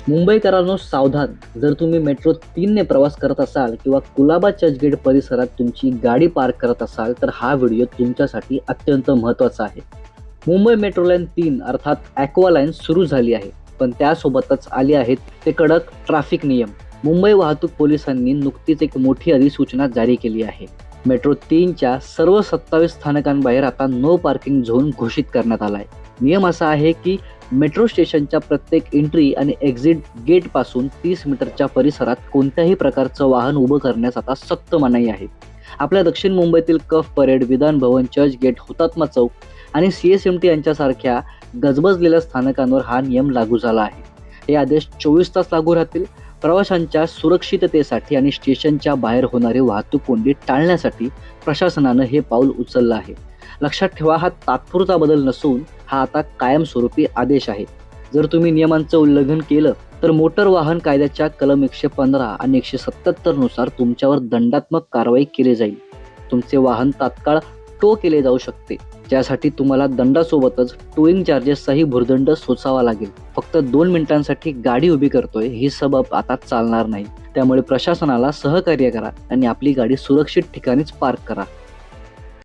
मुंबईकरांनो सावधान. जर तुम्ही मेट्रो 3 ने प्रवास करत असाल किंवा कुलाबा चर्चगेट परिसरात तुमची गाडी पार्क करत असाल तर हा व्हिडिओ तुमच्यासाठी अत्यंत महत्त्वाचा आहे. मुंबई मेट्रो लाईन 3 अर्थात ॲक्वा लाईन सुरू झाली आहे, पण त्यासोबतच आले आहेत ते कडक ट्रॅफिक नियम. मुंबई वाहतूक पोलिसांनी नुकतीच एक मोठी अधिसूचना जारी केली आहे. मेट्रो 3च्या सर्व 27 स्थानकांबाहेर आता नो पार्किंग झोन घोषित करण्यात आला आहे. नियम असा आहे की मेट्रो स्टेशनच्या प्रत्येक एंट्री आणि एक्झिट गेटपासून 30 मीटरच्या परिसरात कोणत्याही प्रकारचं वाहन उभं करण्यास आता सक्त मनाई आहे. आपल्या दक्षिण मुंबईतील कफ परेड, विधान भवन, चर्चगेट, हुतात्मा चौक आणि CSMT यांच्यासारख्या गजबजलेल्या स्थानकांवर हा नियम लागू झाला आहे. हे आदेश 24 तास लागू राहतील. प्रवाशांच्या सुरक्षिततेसाठी आणि स्टेशनच्या बाहेर होणारी वाहतूक कोंडी टाळण्यासाठी प्रशासनानं हे पाऊल उचललं आहे. लक्षात ठेवा, हा तात्पुरता बदल नसून हा आता कायमस्वरूपी आदेश आहे. जर तुम्ही नियमांचं उल्लंघन केलं तर मोटर वाहन कायद्याच्या कलम 115 आणि 177 नुसार तुमच्यावर दंडात्मक कारवाई केली जाईल. तुमचे वाहन तात्काळ टो केले जाऊ शकते, ज्यासाठी तुम्हाला दंडासोबतच टोईंग चार्जेसचाही भुर्दंड सोसावा लागेल. फक्त 2 मिनिटांसाठी गाडी उभी करतोय ही सबब आता चालणार नाही. त्यामुळे प्रशासनाला सहकार्य करा आणि आपली गाडी सुरक्षित ठिकाणीच पार्क करा.